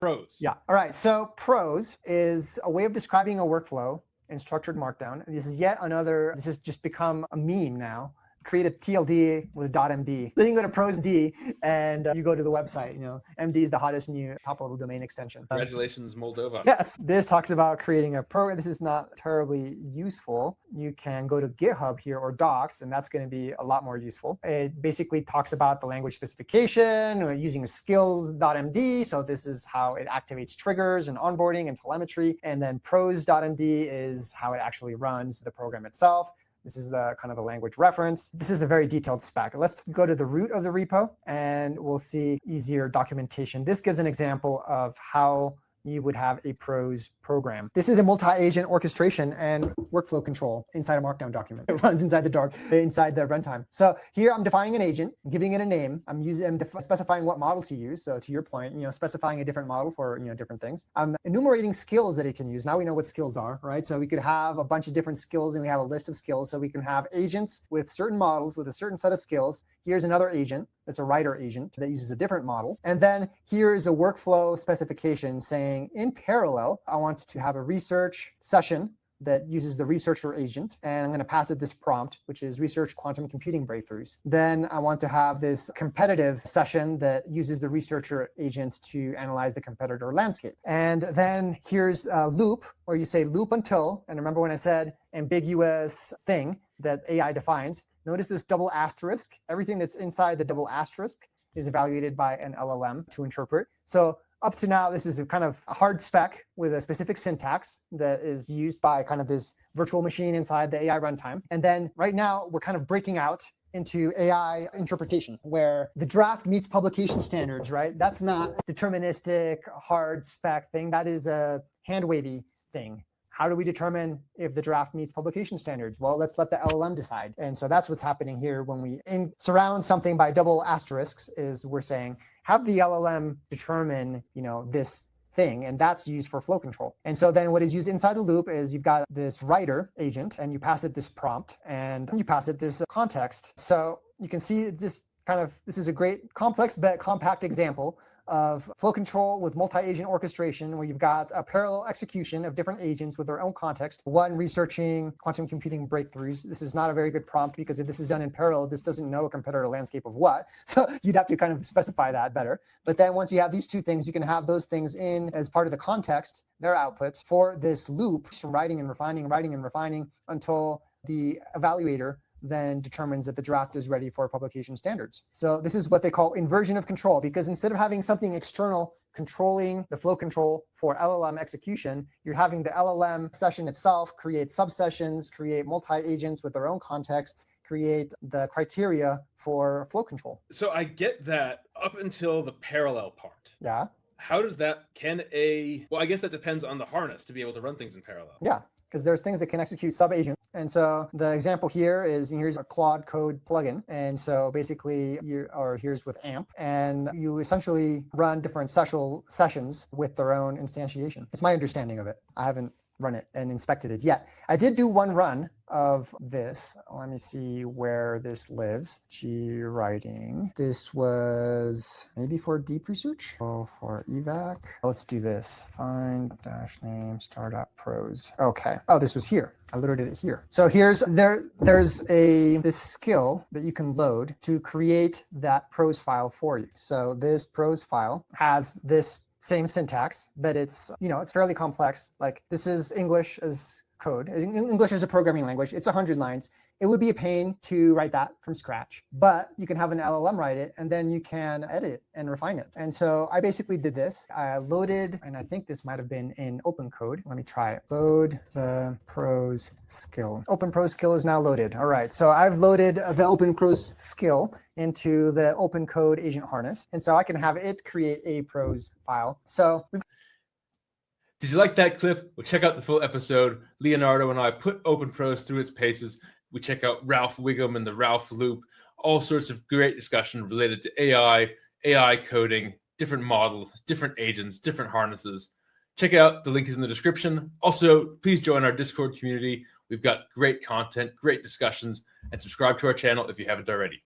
Prose. Yeah. All right. So prose is a way of describing a workflow in structured Markdown. This has just become a meme now. Create a TLD with .md. Then you go to prose.md and you go to the website. MD is the hottest new top-level domain extension. Congratulations, Moldova. Yes, this talks about creating a program. This is not terribly useful. You can go to GitHub here or Docs, and that's going to be a lot more useful. It basically talks about the language specification using skills.md. So this is how it activates triggers and onboarding and telemetry. And then prose.md is how it actually runs the program itself. This is the kind of the language reference. This is a very detailed spec. Let's go to the root of the repo, and we'll see easier documentation. This gives an example of how you would have a prose program. This is a multi-agent orchestration and workflow control inside a Markdown document. It runs inside the runtime. So here I'm defining an agent, giving it a name. I'm specifying what model to use. So to your point, specifying a different model for different things. I'm enumerating skills that it can use. Now we know what skills are, right? So we could have a bunch of different skills, and we have a list of skills. So we can have agents with certain models with a certain set of skills. Here's another agent that's a writer agent that uses a different model. And then here is a workflow specification saying, in parallel, I want to have a research session that uses the researcher agent, and I'm going to pass it this prompt, which is research quantum computing breakthroughs. Then I want to have this competitive session that uses the researcher agent to analyze the competitor landscape. And then here's a loop, where you say loop until, and remember when I said ambiguous thing that AI defines, notice this double asterisk. Everything that's inside the double asterisk is evaluated by an LLM to interpret. So up to now, this is a kind of a hard spec with a specific syntax that is used by kind of this virtual machine inside the AI runtime. And then right now, we're kind of breaking out into AI interpretation, where the draft meets publication standards, right? That's not deterministic, hard spec thing. That is a hand-wavy thing. How do we determine if the draft meets publication standards? Well, let's let the LLM decide. And so that's what's happening here when we surround something by double asterisks, is we're saying, have the LLM determine, this thing, and that's used for flow control. And so then what is used inside the loop is you've got this writer agent, and you pass it this prompt, and you pass it this context. So you can see this is a great complex but compact example of flow control with multi-agent orchestration, where you've got a parallel execution of different agents with their own context. One researching quantum computing breakthroughs. This is not a very good prompt, because if this is done in parallel, this doesn't know a competitor landscape of what. So you'd have to kind of specify that better. But then once you have these two things, you can have those things in as part of the context, their outputs for this loop, writing and refining until the evaluator then determines that the draft is ready for publication standards. So this is what they call inversion of control, because instead of having something external controlling the flow control for LLM execution, you're having the LLM session itself create subsessions, create multi-agents with their own contexts, create the criteria for flow control. So I get that up until the parallel part. Yeah. How does that, well, I guess that depends on the harness to be able to run things in parallel. Yeah. Because there's things that can execute sub-agent. And so the example here is, here's a Claude Code plugin. And so basically, here's with AMP. And you essentially run different sessions with their own instantiation. It's my understanding of it. I haven't run it and inspected it yet. I did do one run of this. Let me see where this lives. G writing. This was maybe for deep research. Oh, for evac. Let's do this. Find -name star.prose. Okay. Oh, this was here. I loaded it here. So there's this skill that you can load to create that prose file for you. So this prose file has this same syntax, but it's fairly complex. Like, this is English as code. English is a programming language. It's 100 lines. It would be a pain to write that from scratch, but you can have an LLM write it, and then you can edit it and refine it. And so I basically did this. I loaded, and I think this might have been in OpenCode. Let me try it. Load the prose skill. OpenProse skill is now loaded. All right, so I've loaded the OpenProse skill into the OpenCode agent harness. And so I can have it create a prose file. So did you like that clip? Well, check out the full episode. Leonardo and I put OpenProse through its paces. We check out Ralph Wiggum and the Ralph Loop, all sorts of great discussion related to AI coding, different models, different agents, different harnesses. Check it out. The link is in the description. Also, please join our Discord community. We've got great content, great discussions, and subscribe to our channel if you haven't already.